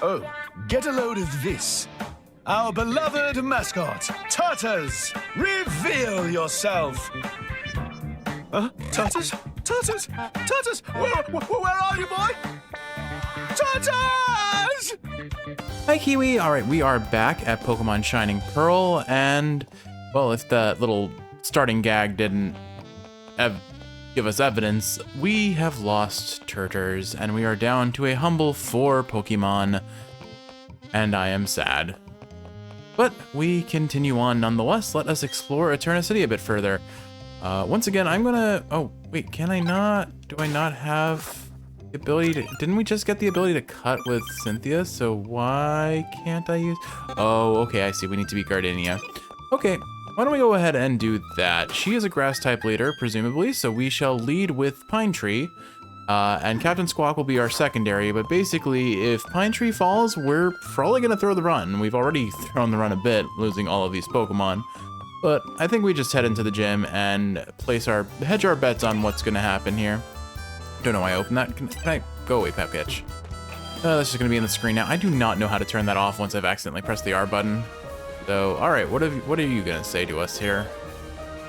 Oh, get a load of this. Our beloved mascot, Turters, reveal yourself. Turters? Turters? Turters? Where are you, boy? Turters! Hi, Kiwi. All right, we are back at Pokemon Shining Pearl, and, well, if that little starting gag didn't give us evidence, we have lost Turters, and we are down to a humble 4 Pokemon, and I am sad. But we continue on nonetheless. Let us explore Eterna a bit further. Once again, I'm gonna... Oh, wait, can I not? Do I not have the ability to... Didn't we just get the ability to cut with Cynthia? So why can't I use... Oh, okay, I see. We need to beat Gardenia. Okay, why don't we go ahead and do that? She is a grass-type leader, presumably, so we shall lead with Pine Tree. And Captain Squawk will be our secondary, but basically, if Pine Tree falls, we're probably gonna throw the run. We've already thrown the run a bit, losing all of these Pokemon. But I think we just head into the gym and hedge our bets on what's gonna happen here. Don't know why I opened that. Can I go away, Pepitch? That's just gonna be in the screen now. I do not know how to turn that off once I've accidentally pressed the R button. So, all right, what are you gonna say to us here?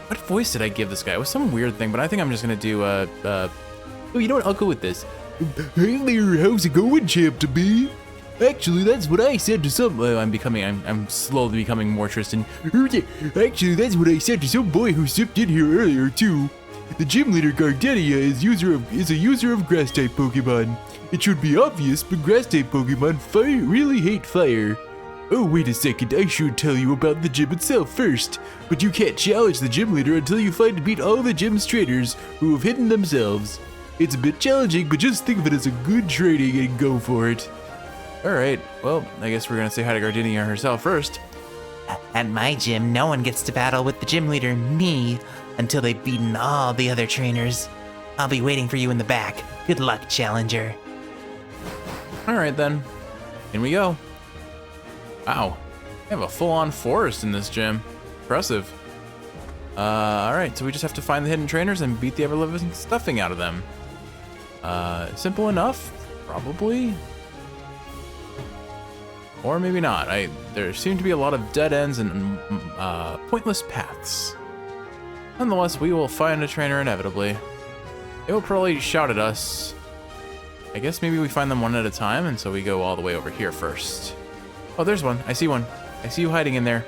What voice did I give this guy? It was some weird thing, but I think I'm just gonna do Oh, you know what? I'll go with this. Hey there, how's it going, champ to be? Actually, that's what I said to some. I'm slowly becoming more Tristan. Actually, that's what I said to some boy who sipped in here earlier too. The gym leader Gardenia is a user of grass type Pokemon. It should be obvious, but grass type Pokemon really hate fire. Oh, wait a second. I should tell you about the gym itself first. But you can't challenge the gym leader until you find to beat all the gym's trainers who have hidden themselves. It's a bit challenging, but just think of it as a good training and go for it. Alright, well, I guess we're gonna say hi to Gardenia herself first. At my gym, no one gets to battle with the gym leader, me, until they've beaten all the other trainers. I'll be waiting for you in the back. Good luck, challenger. Alright then, in we go. Wow, we have a full-on forest in this gym. Impressive. Alright, so we just have to find the hidden trainers and beat the ever-living stuffing out of them. Simple enough, probably. Or maybe not. There seem to be a lot of dead ends and pointless paths. Nonetheless, we will find a trainer inevitably. They will probably shout at us. I guess maybe we find them one at a time, and so we go all the way over here first. Oh, there's one. I see one. I see you hiding in there.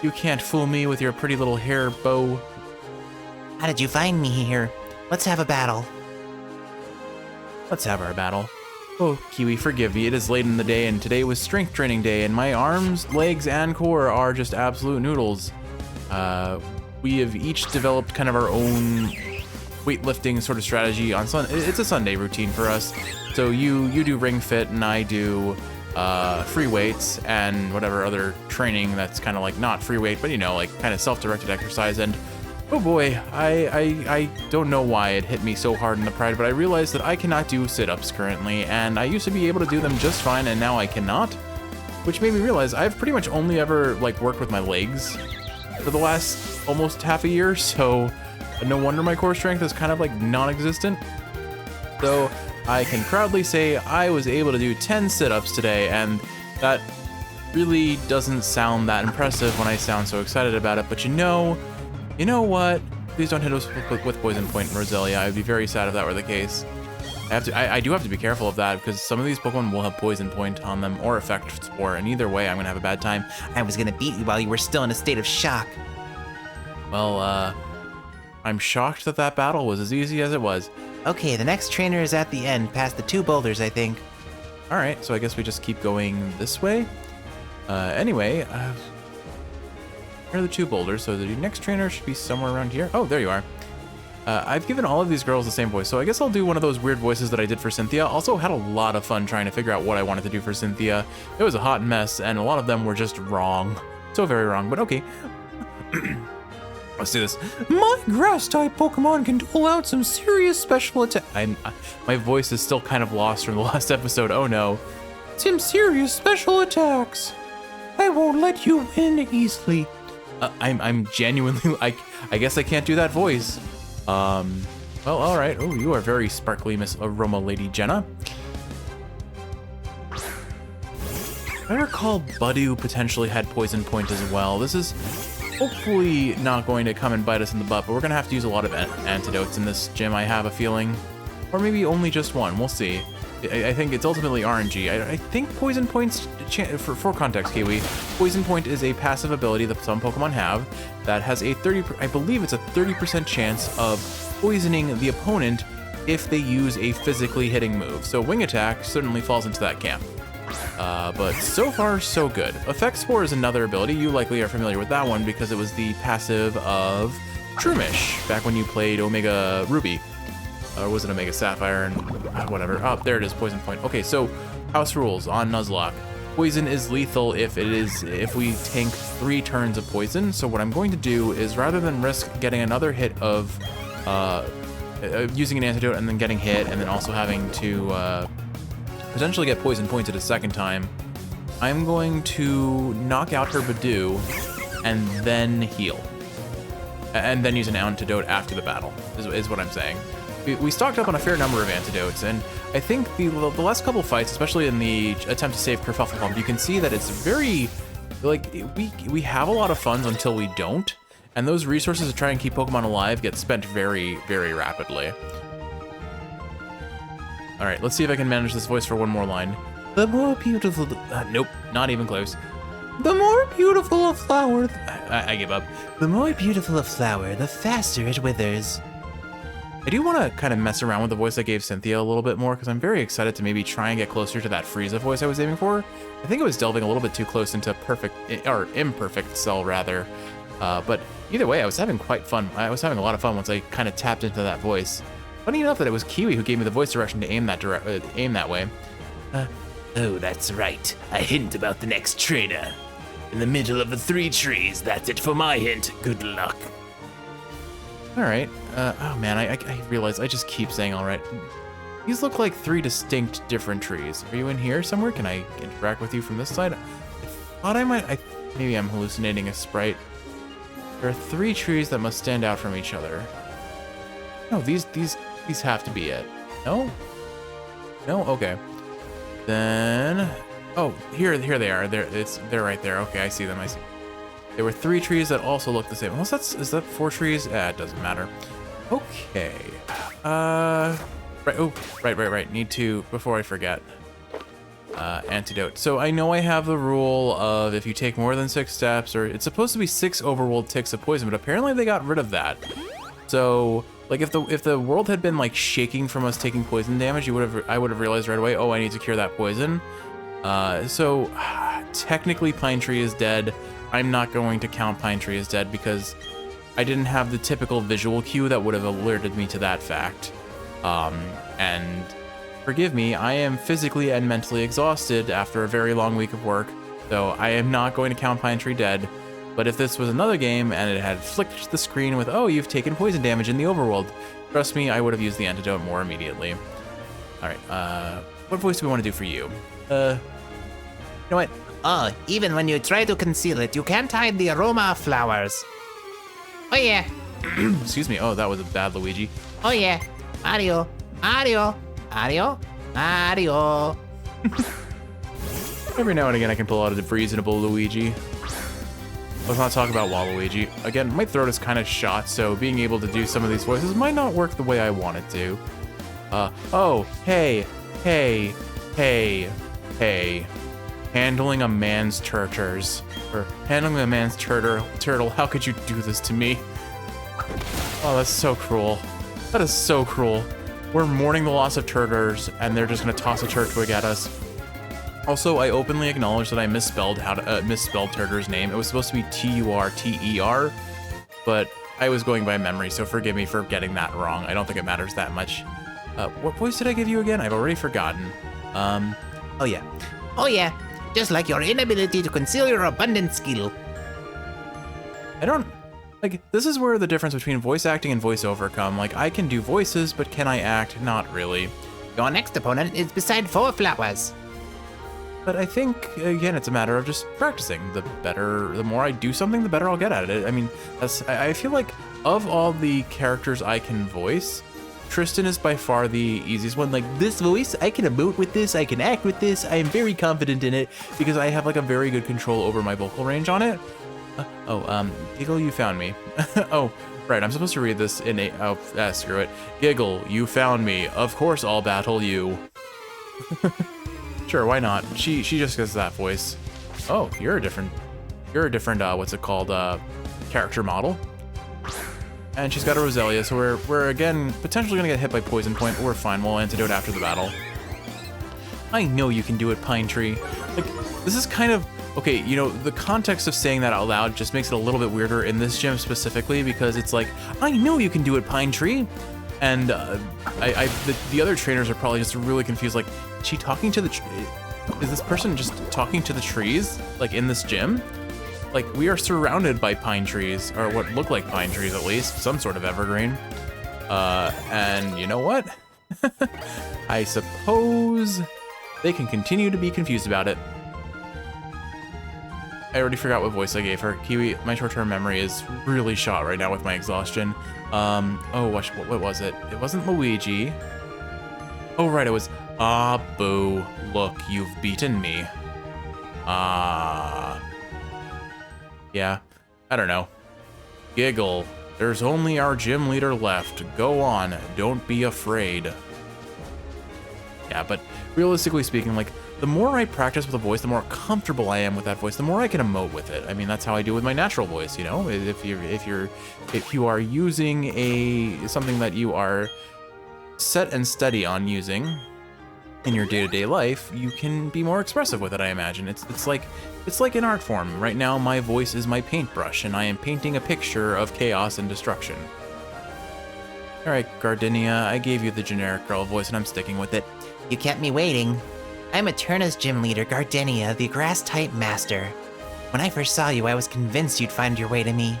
You can't fool me with your pretty little hair bow. How did you find me here? Let's have a battle. Let's have our battle. Oh, Kiwi, forgive me. It is late in the day, and today was strength training day, and my arms, legs, and core are just absolute noodles. We have each developed kind of our own weightlifting sort of strategy on it's a Sunday routine for us. So you do ring fit, and I do free weights and whatever other training that's kind of like not free weight, but you know, like kind of self-directed exercise. And oh boy, I don't know why it hit me so hard in the pride, but I realized that I cannot do sit-ups currently, and I used to be able to do them just fine, and now I cannot, which made me realize I've pretty much only ever like worked with my legs for the last almost half a year, so no wonder my core strength is kind of like non-existent. So I can proudly say I was able to do 10 sit-ups today, and that really doesn't sound that impressive when I sound so excited about it, but you know what? Please don't hit us with Poison Point and Roselia. I'd be very sad if that were the case. I do have to be careful of that, because some of these Pokemon will have Poison Point on them or Effect Spore, and either way, I'm gonna have a bad time. I was gonna beat you while you were still in a state of shock. Well, I'm shocked that that battle was as easy as it was. Okay, the next trainer is at the end, past the 2 boulders, I think. Alright, so I guess we just keep going this way. Anyway, here are the 2 boulders, so the next trainer should be somewhere around here. Oh, there you are. I've given all of these girls the same voice, so I guess I'll do one of those weird voices that I did for Cynthia. Also had a lot of fun trying to figure out what I wanted to do for Cynthia. It was a hot mess, and a lot of them were just wrong. So very wrong, but okay. Let's do this. My grass-type Pokemon can dole out some serious special attack. My voice is still kind of lost from the last episode. Oh no. Some serious special attacks. I won't let you win easily. I'm genuinely I guess I can't do that voice. Well, all right. Oh, you are very sparkly, Miss Aroma Lady Jenna. I recall Budu potentially had Poison Point as well. This is hopefully not going to come and bite us in the butt, but we're gonna have to use a lot of antidotes in this gym, I have a feeling. Or maybe only just one, we'll see. I think it's ultimately RNG. I think Poison Point's, for context, Kiwi, Poison Point is a passive ability that some Pokemon have that has a I believe it's a 30% chance of poisoning the opponent if they use a physically hitting move. So Wing Attack certainly falls into that camp. But so far, so good. Effect Spore is another ability. You likely are familiar with that one because it was the passive of Shroomish back when you played Omega Ruby. Or was it Omega Sapphire and whatever. Oh, there it is, Poison Point. Okay, so house rules on Nuzlocke. Poison is lethal if we tank 3 turns of poison. So what I'm going to do is rather than risk getting another hit of using an antidote and then getting hit and then also having to potentially get poison pointed a second time, I'm going to knock out her Budu and then heal. And then use an antidote after the battle, is what I'm saying. We stocked up on a fair number of antidotes, and I think the last couple fights, especially in the attempt to save Kerfuffle, you can see that it's very, like, we have a lot of funds until we don't, and those resources to try and keep Pokemon alive get spent very, very rapidly. All right, let's see if I can manage this voice for one more line. The more beautiful, nope, not even close. The more beautiful a flower, I give up. The more beautiful a flower, the faster it withers. I do want to kind of mess around with the voice I gave Cynthia a little bit more because I'm very excited to maybe try and get closer to that Frieza voice I was aiming for. I think it was delving a little bit too close into imperfect Cell rather. But either way, I was having quite fun. I was having a lot of fun once I kind of tapped into that voice. Funny enough that it was Kiwi who gave me the voice direction to aim that way. Oh, that's right. A hint about the next trainer. In the middle of the 3 trees. That's it for my hint. Good luck. All right. Oh man, I realize I just keep saying all right. These look like 3 distinct different trees. Are you in here somewhere? Can I interact with you from this side? I thought I might. Maybe I'm hallucinating a sprite. There are 3 trees that must stand out from each other. No, these have to be it. No? No? Okay. Then, oh, here they are. They're right there. Okay, I see them. I see. There were 3 trees that also look the same. Unless is that 4 trees? It doesn't matter. Okay. Right. Oh, right. Need to, before I forget. Antidote. So I know I have the rule of if you take more than 6 steps, or it's supposed to be 6 overworld ticks of poison, but apparently they got rid of that. So like if the world had been like shaking from us taking poison damage, I would have realized right away, oh, I need to cure that poison. So technically Pine Tree is dead. I'm not going to count Pine Tree as dead because I didn't have the typical visual cue that would have alerted me to that fact. And forgive me, I am physically and mentally exhausted after a very long week of work, so I am not going to count Pine Tree dead. But if this was another game and it had flicked the screen with, oh, you've taken poison damage in the overworld, trust me, I would have used the antidote more immediately. All right, what voice do we want to do for you? You know what? Oh, even when you try to conceal it, you can't hide the aroma of flowers. Oh yeah. Excuse me. Oh, that was a bad Luigi. Oh yeah. Mario. Every now and again, I can pull out a reasonable Luigi. Let's not talk about Waluigi. Again, my throat is kind of shot, so being able to do some of these voices might not work the way I want it to. Oh, hey. Handling a man's Turters. Or handling a man's turtle. How could you do this to me? Oh, that's so cruel. That is so cruel. We're mourning the loss of Turters, and they're just gonna toss a Turtwig at us. Also, I openly acknowledge that I misspelled Turter's name. It was supposed to be Turter, but I was going by memory, so forgive me for getting that wrong. I don't think it matters that much. What voice did I give you again? I've already forgotten. Oh yeah. Just like your inability to conceal your abundant skill. I don't... Like, this is where the difference between voice acting and voiceover come. Like, I can do voices, but can I act? Not really. Your next opponent is beside 4 flowers. But I think, again, it's a matter of just practicing. The more I do something, the better I'll get at it. I mean, I feel like of all the characters I can voice, Tristan is by far the easiest one. Like, this voice, I can emote with this, I can act with this, I am very confident in it because I have like a very good control over my vocal range on it. Giggle, you found me. Oh, right, I'm supposed to read this in a, screw it. Giggle, you found me. Of course I'll battle you. Sure, why not? She just gets that voice. Oh, you're a different, what's it called, character model. And she's got a Roselia, so we're again potentially gonna get hit by Poison Point, but we're fine. We'll antidote after the battle. I know you can do it, Pine Tree. Like, this is kind of okay. You know, the context of saying that out loud just makes it a little bit weirder in this gym specifically because it's like, I know you can do it, Pine Tree. And the other trainers are probably just really confused. Like, is she talking to the? Is this person just talking to the trees? Like in this gym? Like, we are surrounded by pine trees, or what look like pine trees at least, some sort of evergreen. And you know what? I suppose they can continue to be confused about it. I already forgot what voice I gave her. Kiwi, my short-term memory is really shot right now with my exhaustion. Oh, what was it? It wasn't Luigi. Oh, right, it was, ah, boo, look, you've beaten me. Ah. Yeah, I don't know. Giggle, there's only our gym leader left. Go on, don't be afraid. Yeah, but realistically speaking, like, the more I practice with a voice, the more comfortable I am with that voice, the more I can emote with it. I mean, that's how I do with my natural voice, you know? If you are using something that you are set and steady on using in your day-to-day life, you can be more expressive with it, I imagine. It's like an art form. Right now, my voice is my paintbrush, and I am painting a picture of chaos and destruction. All right, Gardenia, I gave you the generic girl voice, and I'm sticking with it. You kept me waiting. I'm Eterna's gym leader, Gardenia, the grass-type master. When I first saw you, I was convinced you'd find your way to me.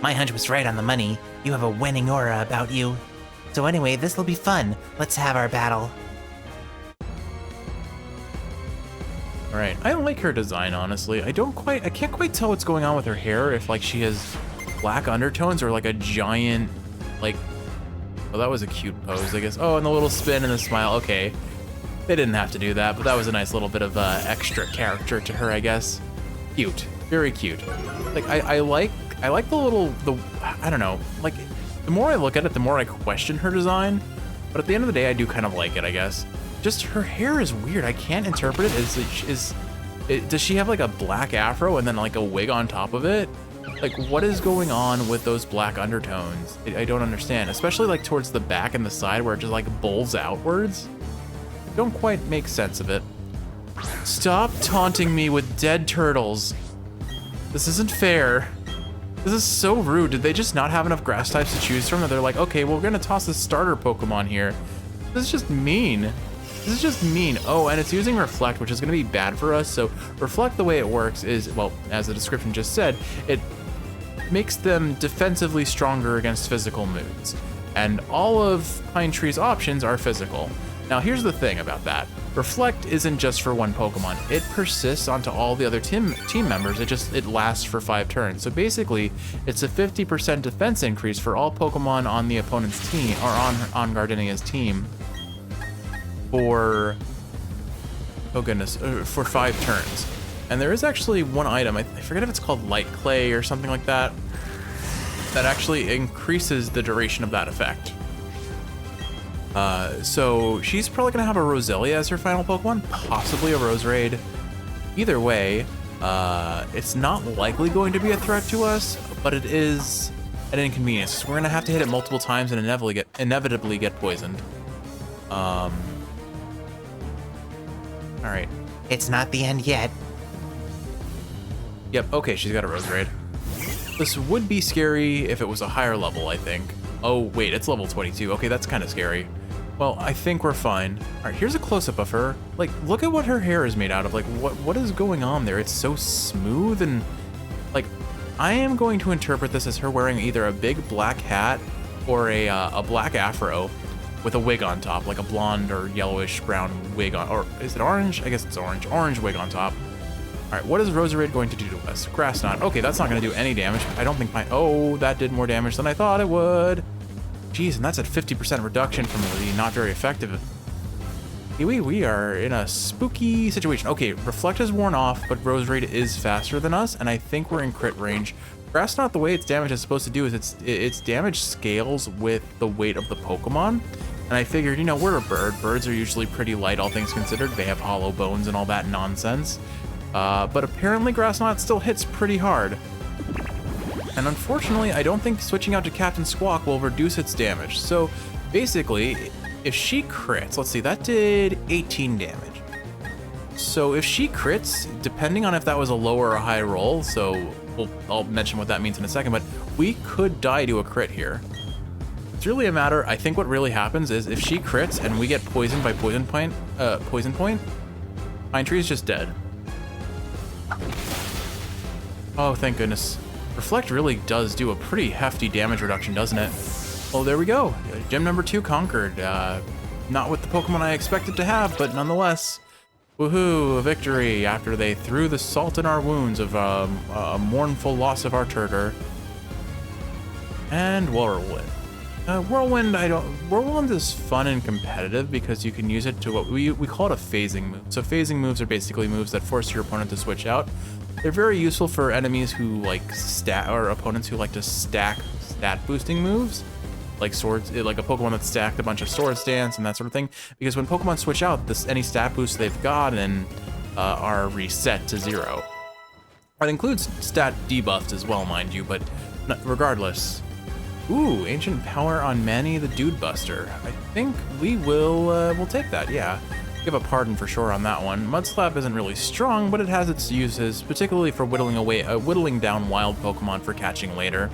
My hunch was right on the money. You have a winning aura about you. So anyway, this'll be fun. Let's have our battle. All right, I like her design, honestly. I can't quite tell what's going on with her hair, if like she has black undertones or like a giant, like, oh, that was a cute pose, I guess. Oh, and the little spin and the smile, okay. They didn't have to do that, but that was a nice little bit of extra character to her, I guess. Cute, very cute. Like, I like I don't know, like, the more I look at it, the more I question her design, but at the end of the day, I do kind of like it, I guess. Just her hair is weird. I can't interpret it. Does she have like a black afro and then like a wig on top of it? Like, what is going on with those black undertones? I don't understand, especially like towards the back and the side where it just like bowls outwards. Don't quite make sense of it. Stop taunting me with dead turtles. This isn't fair. This is so rude. Did they just not have enough grass types to choose from? And they're like, okay, well, we're gonna toss a starter Pokemon here. This is just mean. This is just mean. Oh, and it's using Reflect, which is going to be bad for us. So Reflect, the way it works is, well, as the description just said, it makes them defensively stronger against physical moves. And all of Pine Tree's options are physical. Now, here's the thing about that. Reflect isn't just for one Pokemon. It persists onto all the other team members. It lasts for 5 turns. So basically, it's a 50% defense increase for all Pokemon on the opponent's team, or on Gardenia's team. For, oh goodness, for 5 turns. And there is actually one item, I forget if it's called Light Clay or something like that, that actually increases the duration of that effect. So she's probably gonna have a Roselia as her final Pokemon, possibly a Roserade. Either way, it's not likely going to be a threat to us, but it is an inconvenience. We're gonna have to hit it multiple times and inevitably get poisoned. All right. It's not the end yet. Yep, okay, she's got a Roserade. This would be scary if it was a higher level, I think. Oh, wait, it's level 22. Okay, that's kind of scary. Well, I think we're fine. All right, here's a close-up of her. Like, look at what her hair is made out of. Like, what is going on there? It's so smooth and, like, I am going to interpret this as her wearing either a big black hat or a black afro with a wig on top, like a blonde or yellowish brown wig on, or is it orange? I guess it's orange wig on top. All right, what is Roserade going to do to us? Grass Knot. Okay, that's not going to do any damage. I don't think oh, that did more damage than I thought it would. Geez, and that's at 50% reduction from the not very effective. We are in a spooky situation. Okay, Reflect is worn off, but Rose Raid is faster than us, and I think we're in crit range. Grass Knot, the way its damage is supposed to do is its damage scales with the weight of the Pokemon. And I figured, you know, we're a bird. Birds are usually pretty light, all things considered. They have hollow bones and all that nonsense. But apparently Grass Knot still hits pretty hard. And unfortunately, I don't think switching out to Captain Squawk will reduce its damage. So basically, if she crits, let's see, that did 18 damage. So if she crits, depending on if that was a low or a high roll, so I'll mention what that means in a second, but we could die to a crit here. It's really a matter, I think what really happens is if she crits and we get poisoned by Poison Point, Pine Tree is just dead. Oh, thank goodness. Reflect really does do a pretty hefty damage reduction, doesn't it? Oh, there we go. Gym number 2 conquered. Not with the Pokemon I expected to have, but nonetheless. Woohoo, a victory after they threw the salt in our wounds of a mournful loss of our Turter. And Whirlwind. Whirlwind is fun and competitive because you can use it to what we call it a phasing move. So phasing moves are basically moves that force your opponent to switch out. They're very useful for enemies who like or opponents who like to stack stat boosting moves. Like swords, like a Pokemon that's stacked a bunch of Swords Dance and that sort of thing. Because when Pokemon switch out, any stat boosts they've gotten are reset to 0. That includes stat debuffs as well, mind you, but regardless. Ooh, Ancient Power on Manny the Dude Buster. I think we will we'll take that, yeah. Give a pardon for sure on that one. Mud Slap isn't really strong, but it has its uses, particularly for whittling down wild Pokemon for catching later.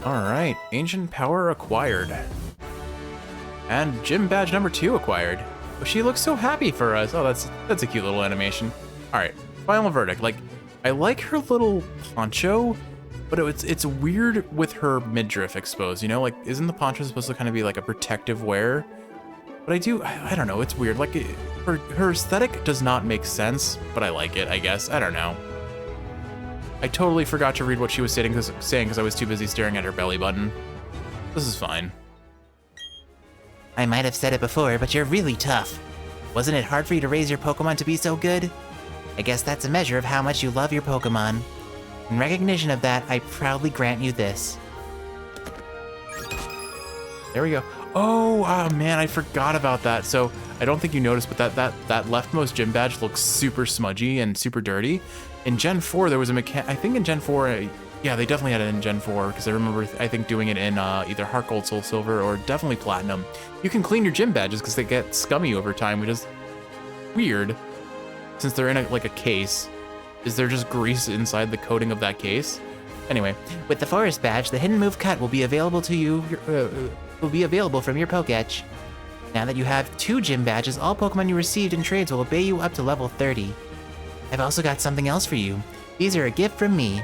Alright, Ancient Power acquired. And Gym Badge number 2 acquired. Oh, she looks so happy for us. Oh, that's a cute little animation. Alright, final verdict. Like, I like her little poncho, but it's weird with her midriff exposed, you know? Like, isn't the poncho supposed to kind of be like a protective wear? But I don't know, it's weird. Like, her aesthetic does not make sense, but I like it, I guess. I don't know. I totally forgot to read what she was saying because I was too busy staring at her belly button. This is fine. I might have said it before, but you're really tough. Wasn't it hard for you to raise your Pokemon to be so good? I guess that's a measure of how much you love your Pokemon. In recognition of that, I proudly grant you this. There we go. Oh man, I forgot about that. So I don't think you noticed, but that leftmost gym badge looks super smudgy and super dirty. In Gen 4, there was a I think in Gen 4, yeah, they definitely had it in Gen 4, because I remember, I think, doing it in either Heart Gold, Soul Silver, or definitely Platinum. You can clean your gym badges because they get scummy over time, which is weird, since they're in a case. Is there just grease inside the coating of that case? Anyway. With the Forest Badge, the Hidden Move Cut will be available to you, from your Pokédex. Now that you have 2 gym badges, all Pokemon you received in trades will obey you up to level 30. I've also got something else for you. These are a gift from me.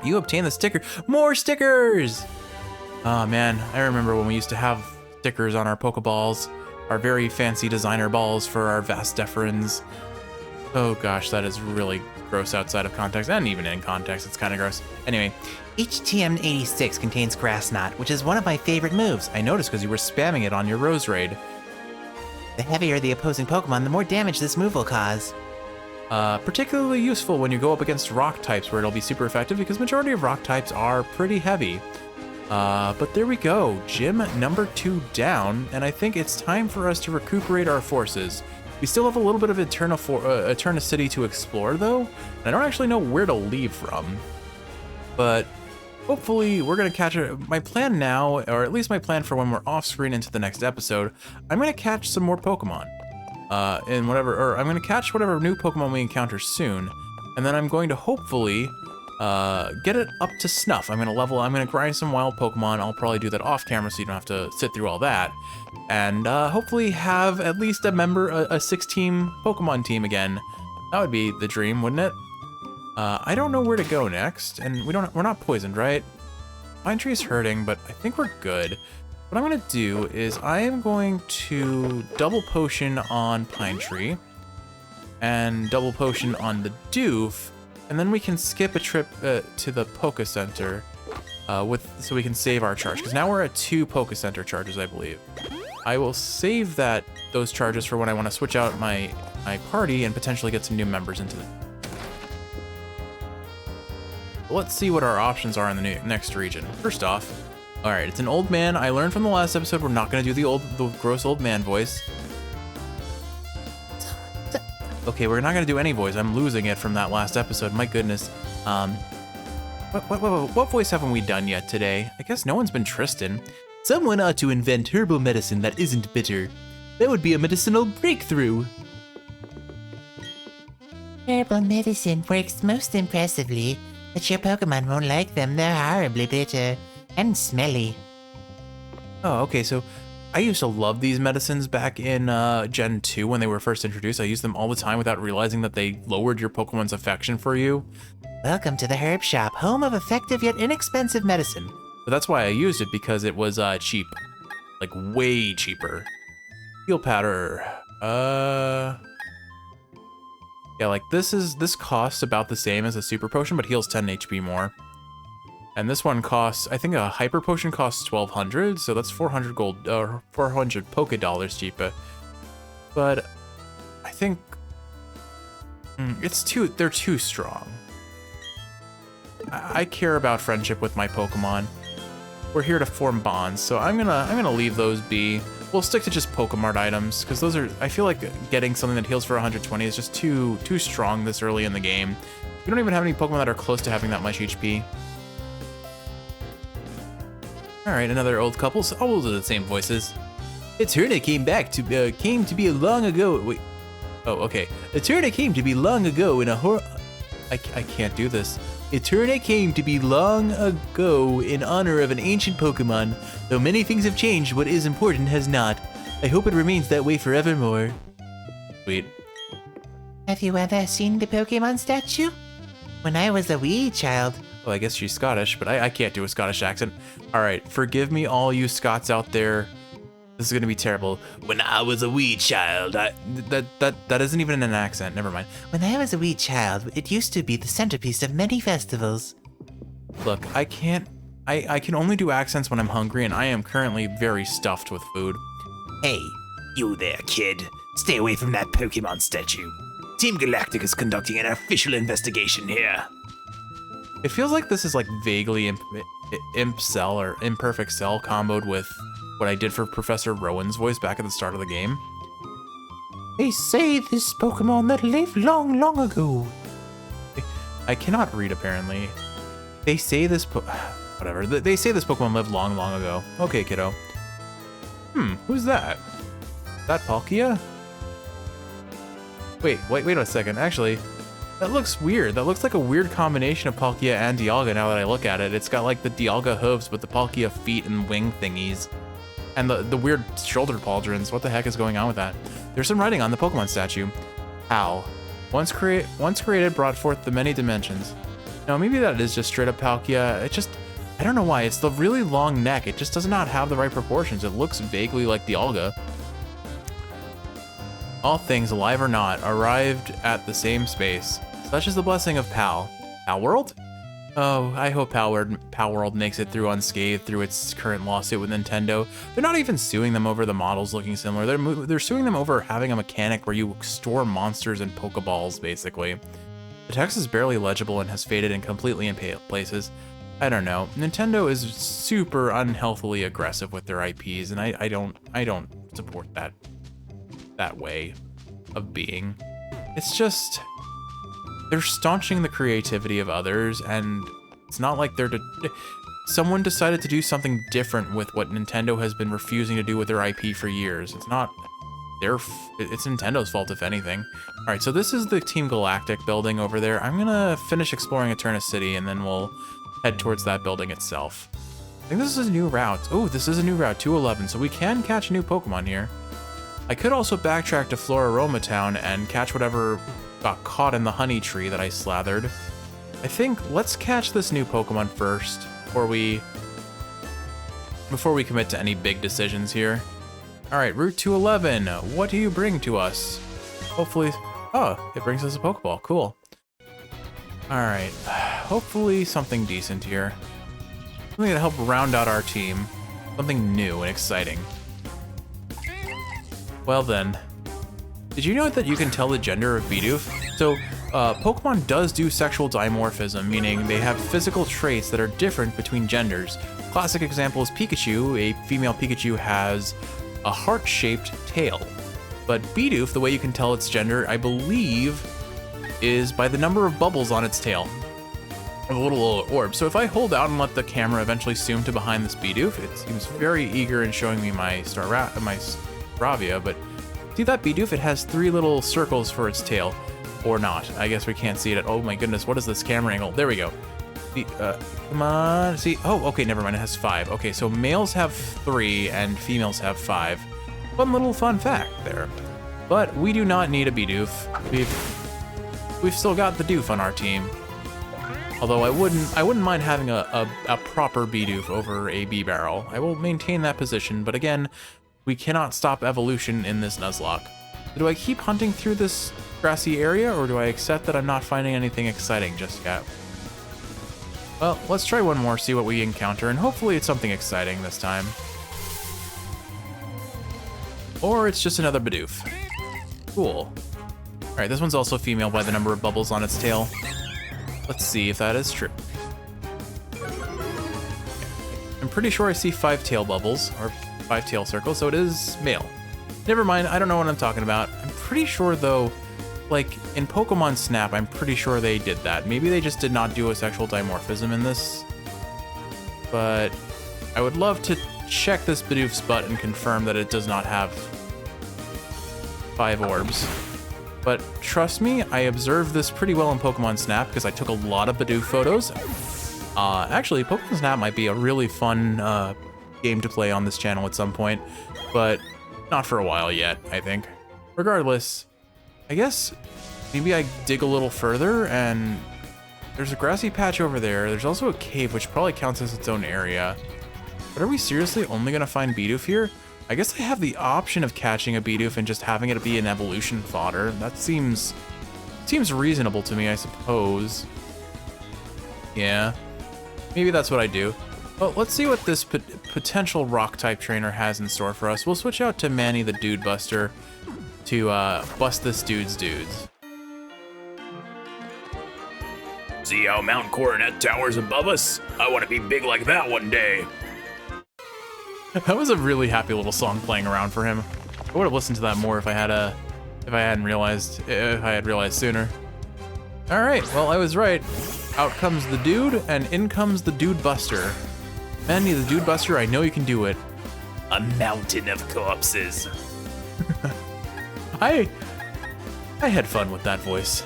You obtain the sticker. More stickers! Oh man, I remember when we used to have stickers on our Pokeballs, our very fancy designer balls for our Vastefrons. Oh gosh, that is really gross outside of context, and even in context, it's kind of gross. Anyway. Each TM86 contains Grass Knot, which is one of my favorite moves. I noticed because you were spamming it on your Rose Raid. The heavier the opposing Pokemon, the more damage this move will cause. Particularly useful when you go up against rock types, where it'll be super effective because majority of rock types are pretty heavy. But there we go, gym number 2 down, and I think it's time for us to recuperate our forces. We still have a little bit of Eternicity to explore though, and I don't actually know where to leave from. But hopefully we're gonna catch my plan now, or at least my plan for when we're off screen into the next episode, I'm gonna catch some more Pokemon. I'm gonna catch whatever new Pokemon we encounter soon, and then I'm going to hopefully get it up to snuff. I'm gonna grind some wild Pokemon. I'll probably do that off camera so you don't have to sit through all that. And hopefully have at least a 6-team Pokemon team again. That would be the dream, wouldn't it? I don't know where to go next, and we're not poisoned, right? Pine Tree's hurting, but I think we're good. What I'm gonna do is I am going to double potion on Pine Tree and double potion on the Doof, and then we can skip a trip to the Poke Center so we can save our charge, because now we're at 2 Poke Center charges, I believe. I will save those charges for when I want to switch out my party and potentially get some new members into it. Let's see what our options are in the next region. First off, all right, it's an old man. I learned from the last episode we're not going to do the gross old man voice. Okay, we're not going to do any voice. I'm losing it from that last episode. My goodness. What voice haven't we done yet today? I guess no one's been Tristan. Someone ought to invent herbal medicine that isn't bitter. That would be a medicinal breakthrough. Herbal medicine works most impressively, but your Pokemon won't like them. They're horribly bitter and smelly. Oh, okay, so I used to love these medicines back in Gen 2 when they were first introduced. I used them all the time without realizing that they lowered your Pokemon's affection for you. Welcome to the Herb Shop, home of effective yet inexpensive medicine. But that's why I used it, because it was cheap. Like, way cheaper. Heal powder. Yeah, like this costs about the same as a super potion, but heals 10 HP more. And this one costs, I think a hyper potion costs 1200, so that's 400 gold, 400 Poke dollars cheaper. But I think they're too strong. I care about friendship with my Pokemon. We're here to form bonds, so I'm gonna leave those be. We'll stick to just Pokemart items, because those are, I feel like getting something that heals for 120 is just too strong this early in the game. We don't even have any Pokemon that are close to having that much HP. Alright, another old couple, so all of the same voices. Eterna came to be long ago. Wait. Oh, okay. Eterna came to be long ago in a I can't do this. Eterna came to be long ago in honor of an ancient Pokemon. Though many things have changed, what is important has not. I hope it remains that way forevermore. Sweet. Have you ever seen the Pokemon statue? When I was a wee child. Well, I guess she's Scottish, but I can't do a Scottish accent. Alright, forgive me all you Scots out there. This is gonna be terrible. When I was a wee child, that isn't even an accent, never mind. When I was a wee child, it used to be the centerpiece of many festivals. Look, I can only do accents when I'm hungry, and I am currently very stuffed with food. Hey, you there, kid. Stay away from that Pokemon statue. Team Galactic is conducting an official investigation here. It feels like this is like vaguely Imp Cell or Imperfect Cell comboed with what I did for Professor Rowan's voice back at the start of the game. They say this Pokemon that lived long, long ago. I cannot read, apparently. They say this whatever. They say this Pokemon lived long, long ago. Okay, kiddo. Who's that? Is that Palkia? Wait a second. Actually, that looks weird. That looks like a weird combination of Palkia and Dialga now that I look at it. It's got like the Dialga hooves with the Palkia feet and wing thingies. And the weird shoulder pauldrons. What the heck is going on with that? There's some writing on the Pokemon statue. Pal. Once created, brought forth the many dimensions. Now, maybe that is just straight up Palkia. I don't know why. It's the really long neck. It just does not have the right proportions. It looks vaguely like Dialga. All things, alive or not, arrived at the same space. Such is the blessing of Pal. Pal World? Oh, I hope Pal World makes it through unscathed through its current lawsuit with Nintendo. They're not even suing them over the models looking similar. They're suing them over having a mechanic where you store monsters in Pokeballs, basically. The text is barely legible and has faded in completely in places. I don't know. Nintendo is super unhealthily aggressive with their IPs, and I don't support that way of being. It's just they're staunching the creativity of others, and it's not like someone decided to do something different with what Nintendo has been refusing to do with their IP for years. It's not it's Nintendo's fault, if anything. All right, so this is the Team Galactic building over there. I'm gonna finish exploring Eterna City, and then we'll head towards that building itself. I think this is a new route. Oh, this is a new route, 211, so we can catch new Pokemon here. I could also backtrack to Floraroma Town and catch whatever got caught in the honey tree that I slathered. I think let's catch this new Pokemon first before we commit to any big decisions here. All right, Route 211, what do you bring to us? Hopefully, oh, it brings us a Pokeball, cool. All right, hopefully something decent here. Something to help round out our team. Something new and exciting. Well then, did you know that you can tell the gender of Bidoof? So, Pokemon does do sexual dimorphism, meaning they have physical traits that are different between genders. Classic example is Pikachu. A female Pikachu has a heart-shaped tail. But Bidoof, the way you can tell its gender, I believe, is by the number of bubbles on its tail. A little orb. So if I hold out and let the camera eventually zoom to behind this Bidoof, it seems very eager in showing me my Staravia, but see that Bidoof? It has 3 little circles for its tail. Or not. I guess we can't see it. Oh my goodness, what is this camera angle? There we go. See, come on. See, oh, okay, never mind. It has 5. Okay, so males have 3 and females have 5. One little fun fact there. But we do not need a Bidoof. We've still got the Doof on our team. Although I wouldn't mind having a proper Bidoof over a B-Barrel. I will maintain that position, but again, we cannot stop evolution in this Nuzlocke. Do I keep hunting through this grassy area, or do I accept that I'm not finding anything exciting just yet? Well, let's try one more, see what we encounter, and hopefully it's something exciting this time. Or it's just another Bidoof. Cool. Alright, this one's also female by the number of bubbles on its tail. Let's see if that is true. I'm pretty sure I see 5 tail bubbles, or 5 tail circles, so it is male. Never mind, I don't know what I'm talking about. I'm pretty sure though, like in Pokemon Snap, I'm pretty sure they did that. Maybe they just did not do a sexual dimorphism in this. But I would love to check this Bidoof's butt and confirm that it does not have 5 orbs. But trust me, I observed this pretty well in Pokemon Snap because I took a lot of Bidoof photos. Actually, Pokemon Snap might be a really fun game to play on this channel at some point, but not for a while yet, I think. Regardless, I guess maybe I dig a little further and there's a grassy patch over there. There's also a cave, which probably counts as its own area. But are we seriously only gonna find Bidoof here? I guess I have the option of catching a Bidoof and just having it be an evolution fodder. That seems reasonable to me, I suppose. Yeah, maybe that's what I do. Well, let's see what this potential rock-type trainer has in store for us. We'll switch out to Manny the Dude Buster to bust this dude's dudes. See how Mount Coronet towers above us? I want to be big like that one day. That was a really happy little song playing around for him. I would have listened to that more if I had realized sooner. All right, well I was right. Out comes the dude, and in comes the Dude Buster. Manny the Dude Buster, I know you can do it. A mountain of corpses. I had fun with that voice.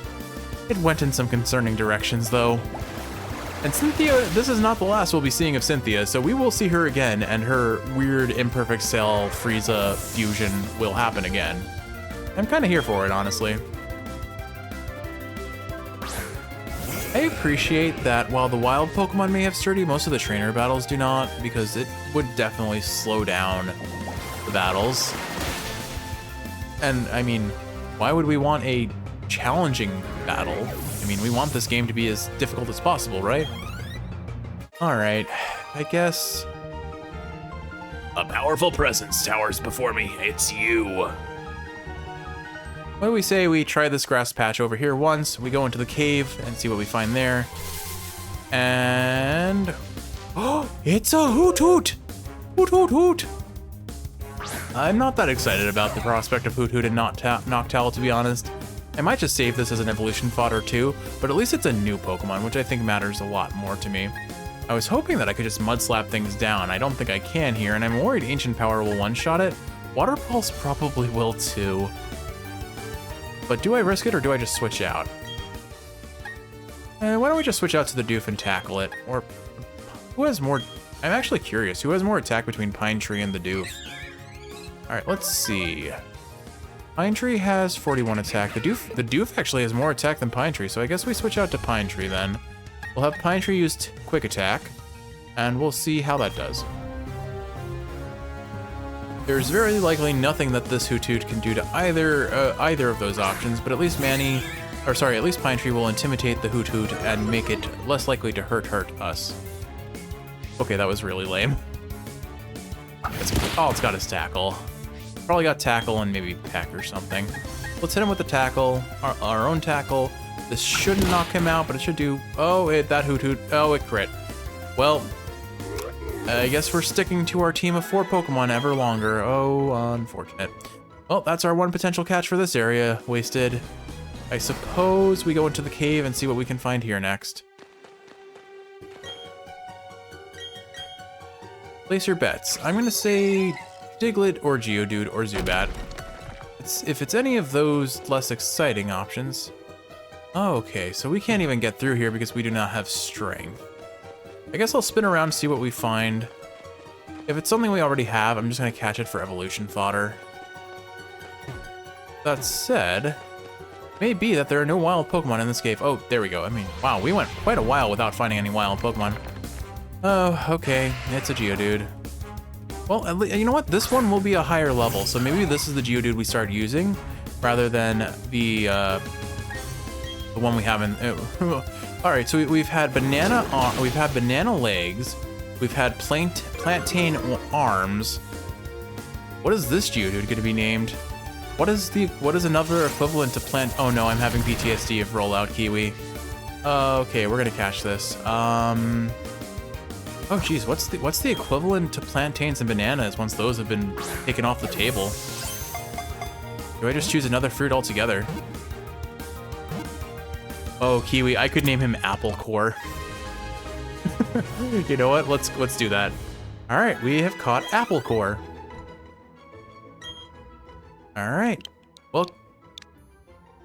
It went in some concerning directions, though. And Cynthia, this is not the last we'll be seeing of Cynthia, so we will see her again, and her weird imperfect cell Frieza fusion will happen again. I'm kind of here for it, honestly. I appreciate that while the wild Pokemon may have sturdy, most of the trainer battles do not, because it would definitely slow down the battles. And, I mean, why would we want a challenging battle? I mean, we want this game to be as difficult as possible, right? Alright, I guess... A powerful presence towers before me. It's you. What do we say we try this grass patch over here once, we go into the cave and see what we find there. And... oh, it's a Hoot Hoot! Hoot Hoot Hoot! I'm not that excited about the prospect of Hoot Hoot and Noctowl, to be honest. I might just save this as an evolution fodder too, but at least it's a new Pokemon, which I think matters a lot more to me. I was hoping that I could just mud slap things down. I don't think I can here, and I'm worried Ancient Power will one-shot it. Water Pulse probably will too. But do I risk it, or do I just switch out? Why don't we just switch out to the Doof and tackle it? Or who has more... I'm actually curious. Who has more attack between Pine Tree and the Doof? Alright, let's see. Pine Tree has 41 attack. The Doof actually has more attack than Pine Tree, so I guess we switch out to Pine Tree then. We'll have Pine Tree use Quick Attack, and we'll see how that does. There's very likely nothing that this Hoot Hoot can do to either of those options, but at least at least Pine Tree will intimidate the Hoot Hoot and make it less likely to hurt us. Okay, that was really lame. Oh, it's got his tackle. Probably got tackle and maybe peck or something. Let's hit him with the tackle, our own tackle. This shouldn't knock him out, but it should do. Oh, that hoot hoot. Oh, it crit. Well, I guess we're sticking to our team of 4 Pokemon ever longer. Oh, unfortunate. Well, that's our one potential catch for this area. Wasted. I suppose we go into the cave and see what we can find here next. Place your bets. I'm gonna say Diglett or Geodude or Zubat. If it's any of those less exciting options. Oh, okay, so we can't even get through here because we do not have strength. I guess I'll spin around and see what we find. If it's something we already have, I'm just gonna catch it for evolution fodder. That said, may be that there are no wild Pokemon in this cave. Oh, there we go. I mean, wow, we went quite a while without finding any wild Pokemon. Oh, okay, it's a Geodude. Well, you know what? This one will be a higher level, so maybe this is the Geodude we start using, rather than the one we have in. All right, so we've had banana legs, we've had plantain arms. What is this Geodude going to be named? What is another equivalent to plant? Oh no, I'm having PTSD of Rollout Kiwi. Okay, we're gonna catch this. Oh geez, what's the equivalent to plantains and bananas once those have been taken off the table? Do I just choose another fruit altogether? Oh, Kiwi, I could name him Apple Core. You know what? Let's do that. All right, we have caught Apple Core. All right. Well,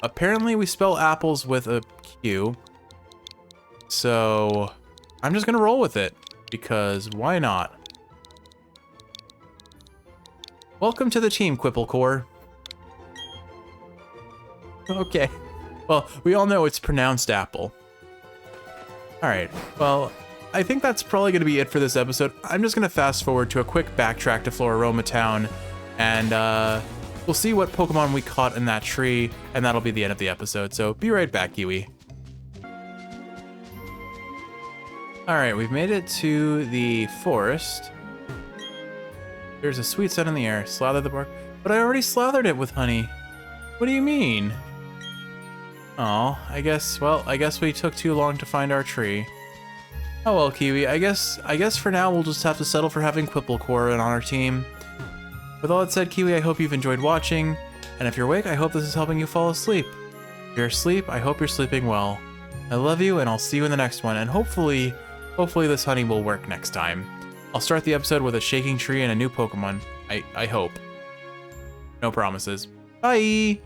apparently we spell apples with a Q. So I'm just gonna roll with it because why not? Welcome to the team, Quipplecore. Okay. Well, we all know it's pronounced apple. All right. Well, I think that's probably going to be it for this episode. I'm just going to fast forward to a quick backtrack to Floraroma Town, and we'll see what Pokemon we caught in that tree, and that'll be the end of the episode. So be right back, Kiwi. All right, we've made it to the forest. There's a sweet scent in the air. Slather the bark. But I already slathered it with honey. What do you mean? Oh, I guess we took too long to find our tree. Oh well, Kiwi, I guess for now we'll just have to settle for having Quipplecore on our team. With all that said, Kiwi, I hope you've enjoyed watching, and if you're awake, I hope this is helping you fall asleep. If you're asleep, I hope you're sleeping well. I love you, and I'll see you in the next one, and hopefully this honey will work next time. I'll start the episode with a shaking tree and a new Pokemon. I hope. No promises. Bye!